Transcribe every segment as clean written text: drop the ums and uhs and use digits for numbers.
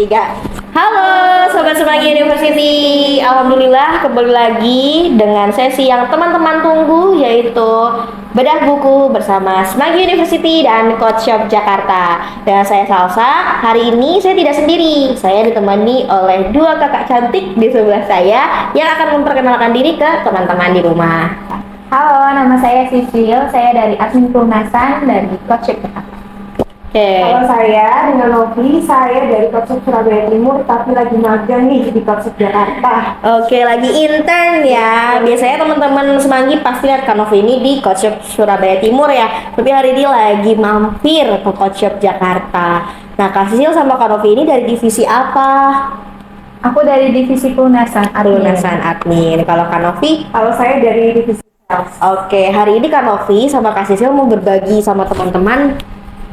3. Halo Sobat Semanggi University. Alhamdulillah kembali lagi dengan sesi yang teman-teman tunggu, yaitu bedah buku bersama Semanggi University dan Coach Shop Jakarta. Dan saya Salsa. Hari ini saya tidak sendiri. Saya ditemani oleh dua kakak cantik di sebelah saya yang akan memperkenalkan diri ke teman-teman di rumah. Halo, nama saya Sisil. Saya dari admin pelunasan dari Coach Shop Jakarta. Kalau saya dengan Novi, saya dari Coach Surabaya Timur, tapi lagi magang nih di Coach Jakarta. Oke, lagi intern ya. Biasanya teman-teman Semanggi pasti lihat Kak Novi ini di Coach Surabaya Timur ya. Tapi hari ini lagi mampir ke Coach Jakarta. Nah, Kak Sisil sama Kak Novi ini dari divisi apa? Aku dari divisi pelunasan Admin. Kalau Kak Novi? Kalau saya dari divisi sales. Oke, hari ini Kak Novi sama Kak Sisil mau berbagi sama teman-teman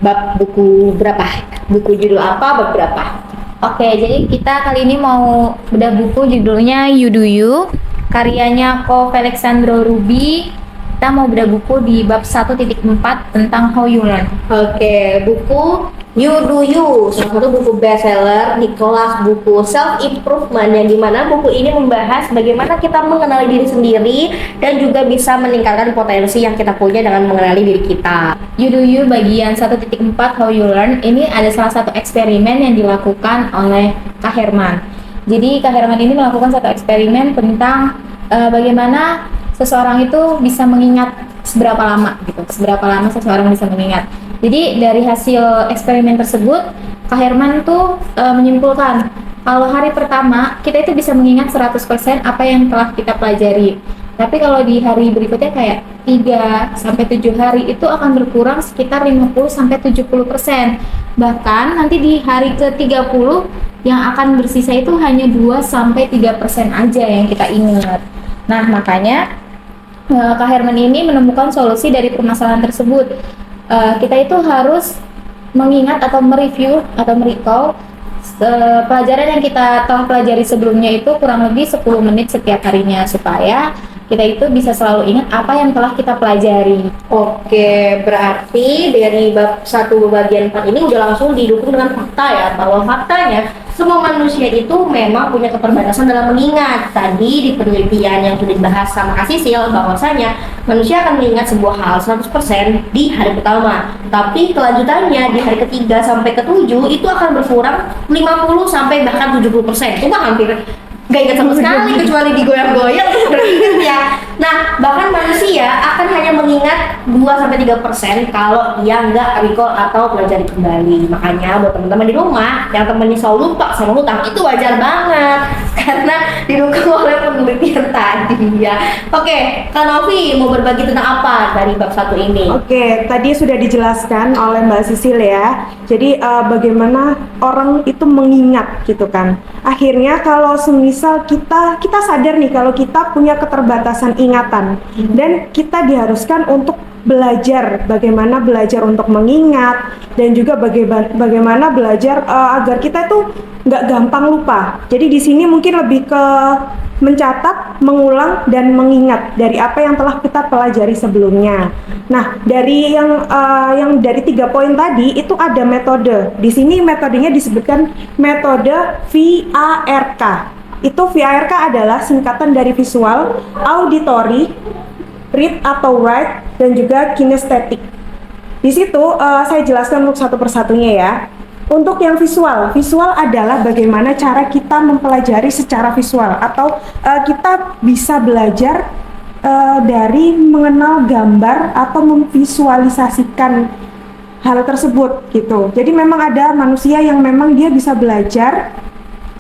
bab buku berapa? Buku judul apa, bab berapa? Oke, jadi kita kali ini mau bedah buku judulnya You Do You, karyanya Ko Felixandro Ruby. Kita mau bedah buku di bab 1.4 tentang How You Learn. Oke, buku You Do You, salah satu buku bestseller di kelas buku self improvement, yang dimana buku ini membahas bagaimana kita mengenali diri sendiri dan juga bisa meningkatkan potensi yang kita punya dengan mengenali diri kita. You Do You bagian 1.4 How You Learn ini ada salah satu eksperimen yang dilakukan oleh Kak Herman. Jadi Kak Herman ini melakukan satu eksperimen tentang bagaimana seseorang itu bisa mengingat seberapa lama seseorang bisa mengingat. Jadi dari hasil eksperimen tersebut, Kak Herman tuh menyimpulkan kalau hari pertama kita itu bisa mengingat 100% apa yang telah kita pelajari. Tapi kalau di hari berikutnya kayak 3-7 hari itu akan berkurang sekitar 50-70%. Bahkan nanti di hari ke-30 yang akan bersisa itu hanya 2-3% aja yang kita ingat. Nah, makanya Kak Herman ini menemukan solusi dari permasalahan tersebut. Kita itu harus mengingat atau mereview atau merecall pelajaran yang kita telah pelajari sebelumnya itu kurang lebih 10 menit setiap harinya, supaya kita itu bisa selalu ingat apa yang telah kita pelajari. Oke, berarti dari bab 1 bagian 4 ini udah langsung didukung dengan fakta ya, bahwa faktanya semua manusia itu memang punya keterbatasan dalam mengingat. Tadi di penelitian yang sudah dibahas sama Kak Sisil, bahwasanya manusia akan mengingat sebuah hal 100% di hari pertama, tapi kelanjutannya di hari ketiga sampai ke-7 itu akan berkurang 50 sampai bahkan 70%. Itu hampir gak ingat sama sekali, kecuali digoyang-goyang ya. Nah, bahkan manusia akan hanya mengingat 2-3% kalau dia nggak recall atau pelajari kembali. Makanya buat teman-teman di rumah yang temennya selalu lupa sama hutang, itu wajar banget karena didukung oleh penelitian tadi ya. Oke, Kak Novi mau berbagi tentang apa dari bab 1 ini? Oke, tadi sudah dijelaskan oleh Mbak Sisil ya. Jadi bagaimana orang itu mengingat gitu kan. Akhirnya kalau semisal kita sadar nih kalau kita punya keterbatasan ingatan dan kita diharuskan untuk belajar bagaimana belajar untuk mengingat dan juga bagaimana belajar agar kita itu nggak gampang lupa. Jadi di sini mungkin lebih ke mencatat, mengulang dan mengingat dari apa yang telah kita pelajari sebelumnya. Nah, dari yang dari 3 poin tadi itu ada metode. Di sini metodenya disebutkan metode VARK. Itu VARK adalah singkatan dari visual, auditory, read atau write, dan juga kinestetik. Di situ saya jelaskan untuk satu persatunya ya. Untuk yang visual adalah bagaimana cara kita mempelajari secara visual atau kita bisa belajar dari mengenal gambar atau memvisualisasikan hal tersebut gitu. Jadi memang ada manusia yang memang dia bisa belajar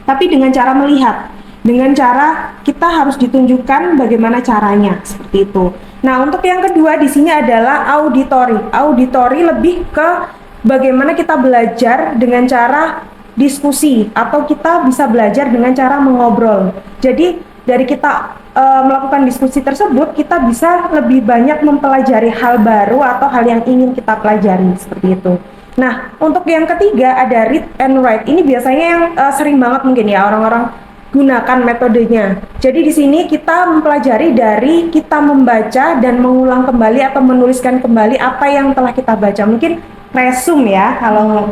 tapi dengan cara melihat. Dengan cara kita harus ditunjukkan bagaimana caranya, seperti itu. Nah, untuk yang kedua di sini adalah auditory. Auditory lebih ke bagaimana kita belajar dengan cara diskusi atau kita bisa belajar dengan cara mengobrol. Jadi dari kita melakukan diskusi tersebut, kita bisa lebih banyak mempelajari hal baru atau hal yang ingin kita pelajari, seperti itu. Nah, untuk yang ketiga ada read and write. Ini biasanya yang sering banget mungkin ya orang-orang gunakan metodenya. Jadi di sini kita mempelajari dari kita membaca dan mengulang kembali atau menuliskan kembali apa yang telah kita baca. Mungkin resume ya kalau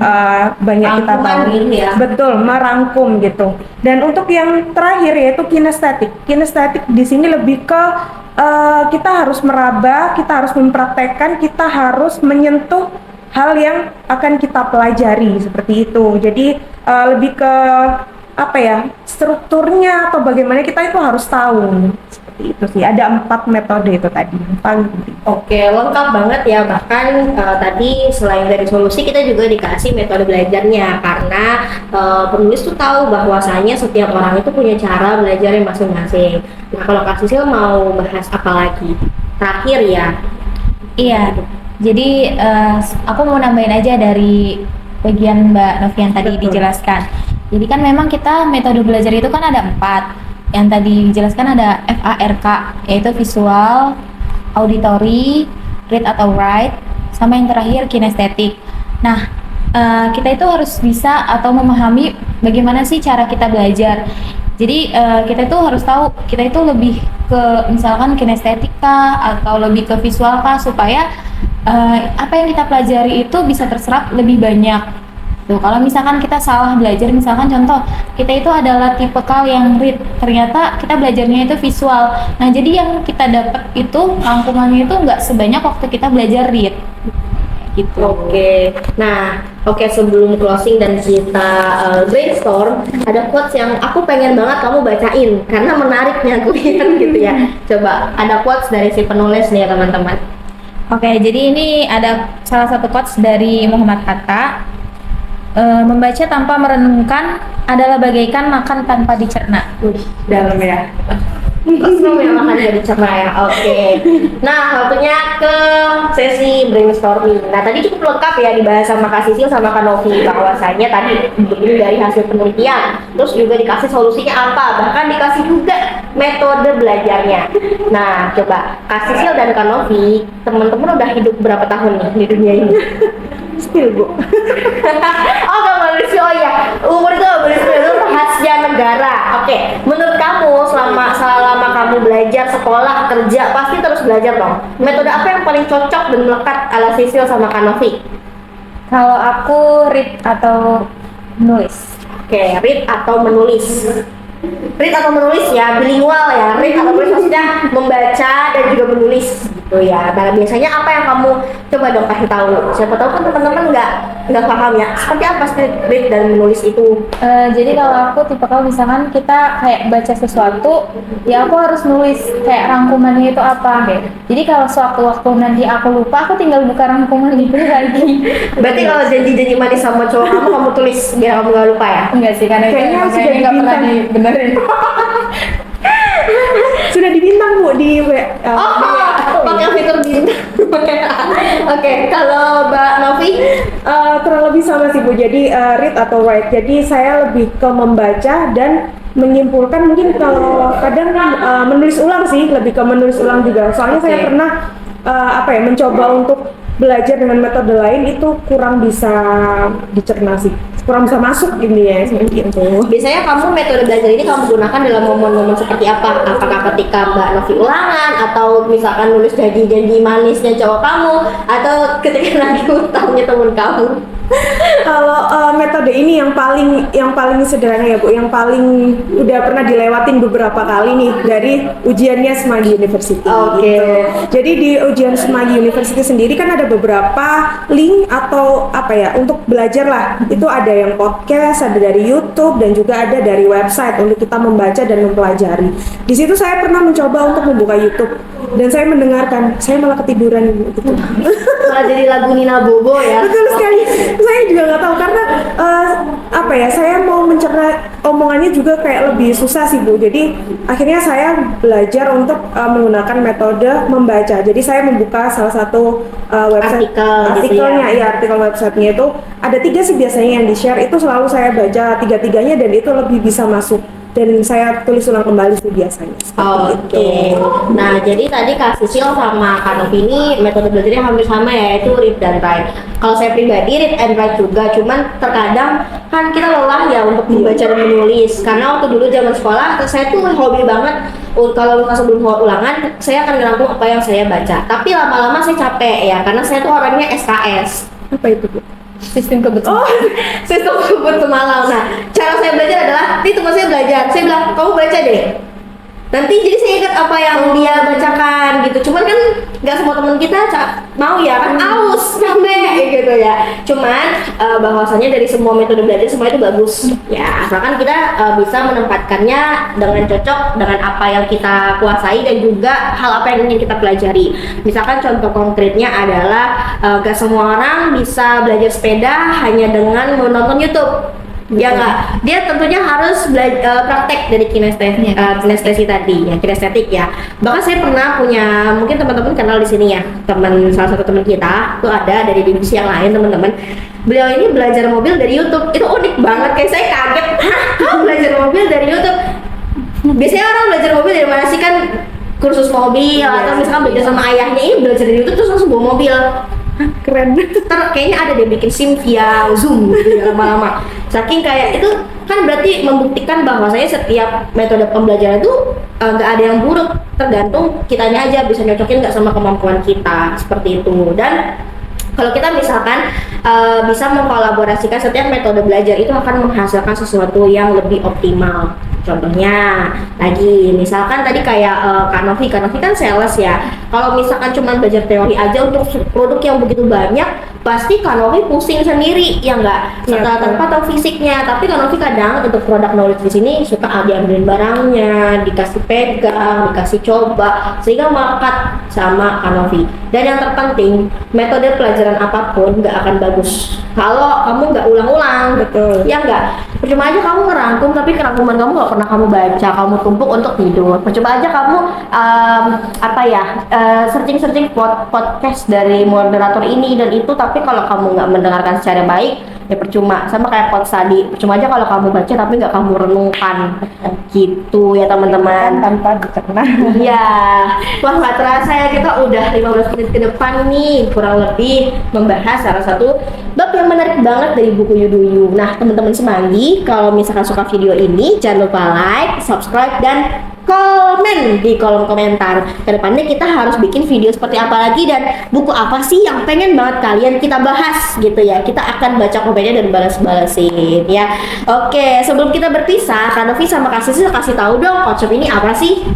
banyak kita tahu. Rangkuman gitu ya. Betul, merangkum gitu. Dan untuk yang terakhir yaitu kinestetik. Kinestetik di sini lebih ke kita harus meraba, kita harus mempraktekkan, kita harus menyentuh hal yang akan kita pelajari seperti itu. Jadi lebih ke apa ya, strukturnya atau bagaimana kita itu harus tahu. Seperti itu sih. Ada 4 metode itu tadi yang paling penting. Oke, lengkap banget ya. Bahkan tadi selain dari solusi, kita juga dikasih metode belajarnya. Karena penulis tuh tahu bahwasanya setiap orang itu punya cara belajar yang masing-masing. Nah, kalau Kak Sisil mau bahas apa lagi? Terakhir ya. Iya. Jadi aku mau nambahin aja dari bagian Mbak Novian tadi Betul. dijelaskan. Jadi kan memang kita metode belajar itu kan ada 4. Yang tadi dijelaskan ada FARK, yaitu visual, auditory, read atau write, sama yang terakhir kinestetik. Nah, kita itu harus bisa atau memahami bagaimana sih cara kita belajar. Jadi kita itu harus tahu kita itu lebih ke misalkan kinestetika atau lebih ke visual kah, supaya apa yang kita pelajari itu bisa terserap lebih banyak. Tuh, kalau misalkan kita salah belajar, misalkan contoh kita itu adalah tipe kal yang read, ternyata kita belajarnya itu visual. Nah, jadi yang kita dapat itu rangkumannya itu nggak sebanyak waktu kita belajar read. Gitu. Oke. Nah, sebelum closing dan kita brainstorm, ada quotes yang aku pengen banget kamu bacain karena menariknya aku lihat gitu ya. Coba, ada quotes dari si penulis nih ya teman-teman. Oke, jadi ini ada salah satu quotes dari Muhammad Hatta. Membaca tanpa merenungkan adalah bagaikan makan tanpa dicerna. Dalam ya. Langsung yang akan jadi cerna ya. Oke. Nah, waktunya ke sesi brainstorming. Nah, tadi cukup lengkap ya dibahas sama Kak Sisil sama Kak Novi, bahwasanya tadi ini dari hasil penelitian, terus juga dikasih solusinya apa, bahkan dikasih juga metode belajarnya. Nah, coba Kak Sisil dan Kak Novi, teman-teman udah hidup berapa tahun nih di dunia ini? Spill, Bu. Oh, gak boleh sih. Oh ya, umur itu gak boleh sih, itu rahasia negara. Oke, menurut kamu selama kamu belajar, sekolah, kerja, pasti terus belajar dong. Metode apa yang paling cocok dan melekat ala Sisil sama Kak Novi? Kalau aku read atau nulis. Oke, read atau menulis. Read atau menulis ya, bilingual ya. Read atau menulis maksudnya membaca dan juga menulis gitu ya. Nah, biasanya apa yang kamu coba dong kasih tahu? Siapa tahu kan teman-teman nggak paham ya. Seperti apa sih read dan menulis itu? Jadi kalau aku tipe kalau misalkan kita kayak baca sesuatu, ya aku harus nulis kayak rangkumannya itu apa. Jadi kalau suatu waktu nanti aku lupa, aku tinggal buka rangkuman itu lagi. Berarti kalau janji-janji manis sama cowok kamu tulis biar kamu nggak lupa ya? Enggak sih, karena Kayaknya itu sudah nggak pernah dibintang. dibenerin. Sudah dibintang, Bu, di Pakai fitur bintang. Oke, kalau Mbak Novi, kurang lebih sama sih, Bu. Jadi read atau write. Jadi saya lebih ke membaca dan menyimpulkan. Mungkin kalau kadang menulis ulang sih, lebih ke menulis ulang juga. Soalnya Oke. saya pernah mencoba untuk belajar dengan metode lain, itu kurang bisa dicerna sih, kurang bisa masuk ini ya seperti itu. biasanya kamu metode belajar ini kamu gunakan dalam momen-momen seperti apa? Apakah ketika Mbak Novi ulangan, atau misalkan nulis janji-janji manisnya cowok kamu, atau ketika lagi utangnya temen kamu? Kalau metode ini yang paling sederhana ya, Bu, yang paling udah pernah dilewatin beberapa kali nih dari ujiannya Semanggi University. Oke. Gitu. Jadi di ujian Semanggi University sendiri kan ada beberapa link atau untuk belajar lah. Itu ada yang podcast, ada dari YouTube, dan juga ada dari website untuk kita membaca dan mempelajari. Di situ saya pernah mencoba untuk membuka YouTube dan saya mendengarkan, saya malah ketiduran gitu. Malah jadi lagu Nina Bobo ya. Betul sekali. Saya juga nggak tahu karena saya mau mencerna omongannya juga kayak lebih susah sih, Bu. Jadi akhirnya saya belajar untuk menggunakan metode membaca. Jadi saya membuka salah satu website Artikel gitu ya. artikel websitenya itu ada 3 sih biasanya yang di-share, itu selalu saya baca 3-tiganya dan itu lebih bisa masuk. Dan saya tulis ulang kembali sih biasanya. Oke. Nah, jadi tadi Kak Sisil sama Kak Novi ini metode belajarnya hampir sama ya, yaitu read dan write. Kalau saya pribadi read and write juga, cuman terkadang kan kita lelah ya untuk membaca dan menulis. Karena waktu dulu zaman sekolah, saya tuh hobi banget kalau sebelum ulangan, saya akan ngerangkum apa yang saya baca. Tapi lama-lama saya capek ya, karena saya tuh orangnya SKS. Apa itu, Bu? Sistem kebut. Oh, sistem kebut semalam. Nah, cara saya belajar adalah, ini teman saya belajar. Saya bilang, kamu baca deh. Nanti jadi saya ingat apa yang dia bacakan gitu. Cuman kan nggak semua teman kita mau ya kan, aus sampai gitu ya. Cuman bahwasanya dari semua metode belajar semua itu bagus ya, asalkan kita bisa menempatkannya dengan cocok dengan apa yang kita kuasai dan juga hal apa yang ingin kita pelajari. Misalkan contoh konkretnya adalah gak semua orang bisa belajar sepeda hanya dengan menonton YouTube. Ya nggak, dia tentunya harus praktek dari kinestesi tadi ya, kinestetik ya. Bahkan saya pernah punya, mungkin teman-teman kenal di sini ya, salah satu teman kita tuh ada dari divisi yang lain teman-teman. Beliau ini belajar mobil dari YouTube, itu unik banget, kayak saya kaget, hah, belajar mobil dari YouTube. Biasanya orang belajar mobil dari mana sih, kan kursus mobil atau misalkan belajar sama ayahnya, ini belajar dari YouTube terus langsung bawa mobil. Keren. Kayaknya ada deh bikin SIM via Zoom gitu ya lama-lama. Saking kayak itu kan berarti membuktikan bahwa saya setiap metode pembelajaran itu nggak ada yang buruk, tergantung kitanya aja bisa nyocokin nggak sama kemampuan kita seperti itu. Dan kalau kita misalkan bisa mengkolaborasikan setiap metode belajar itu akan menghasilkan sesuatu yang lebih optimal. Contohnya lagi, misalkan tadi kayak Kak Novi kan sales ya. Kalau misalkan cuma belajar teori aja untuk produk yang begitu banyak, pasti Kak Novi pusing sendiri, ya enggak? Tanpa tahu fisiknya. Tapi Kak Novi kadang untuk produk knowledge di sini suka diambilin barangnya, dikasih pegang, dikasih coba, sehingga melekat sama Kak Novi. Dan yang terpenting, metode pelajaran apapun nggak akan bagus kalau kamu nggak ulang-ulang. Betul. Ya enggak? Percuma aja kamu ngerangkum tapi kerangkuman kamu nggak pernah kamu baca, kamu tumpuk untuk tidur. Percuma aja kamu searching podcast dari moderator ini dan itu, tapi kalau kamu nggak mendengarkan secara baik, ya percuma. Sama kayak quotes tadi, percuma aja kalau kamu baca tapi nggak kamu renungkan gitu ya teman-teman. Tanpa dicerna. Iya, wah nggak terasa ya kita udah 15 menit ke depan nih, kurang lebih membahas salah satu bab yang menarik banget dari buku Yuduyu. Nah teman-teman semanggi, kalau misalkan suka video ini jangan lupa like, subscribe, dan komen di kolom komentar. Kedepannya kita harus bikin video seperti apa lagi dan buku apa sih yang pengen banget kalian kita bahas gitu ya. Kita akan baca komennya dan balas-balasin ya. Oke, sebelum kita berpisah, Kak Novi sama Kak Sisil kasih tahu dong konsep ini apa sih?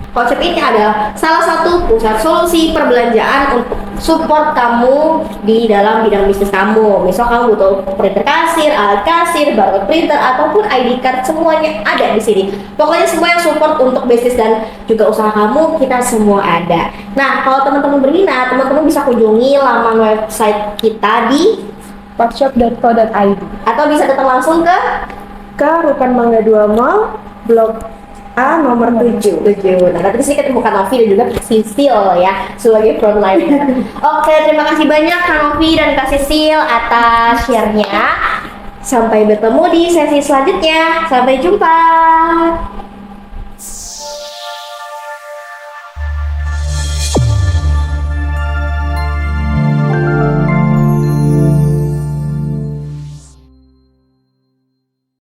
Konsep ini adalah salah satu pusat solusi perbelanjaan untuk support kamu di dalam bidang bisnis kamu. Misal kamu butuh printer kasir, alat kasir, barcode printer, ataupun ID card, semuanya ada di sini. Pokoknya semua yang support untuk bisnis dan juga usaha kamu, kita semua ada. Nah, kalau teman-teman berminat, teman-teman bisa kunjungi laman website kita di workshop.co.id atau bisa datang langsung ke Rukan Mangga 2 Mall, Blok A nomor 7. Nah, nanti sini ketemu Kak Novi dan juga Kak Sisil ya sebagai frontliner. Oke, terima kasih banyak Kak Novi dan Kak Sisil atas share-nya. Sampai bertemu di sesi selanjutnya. Sampai jumpa.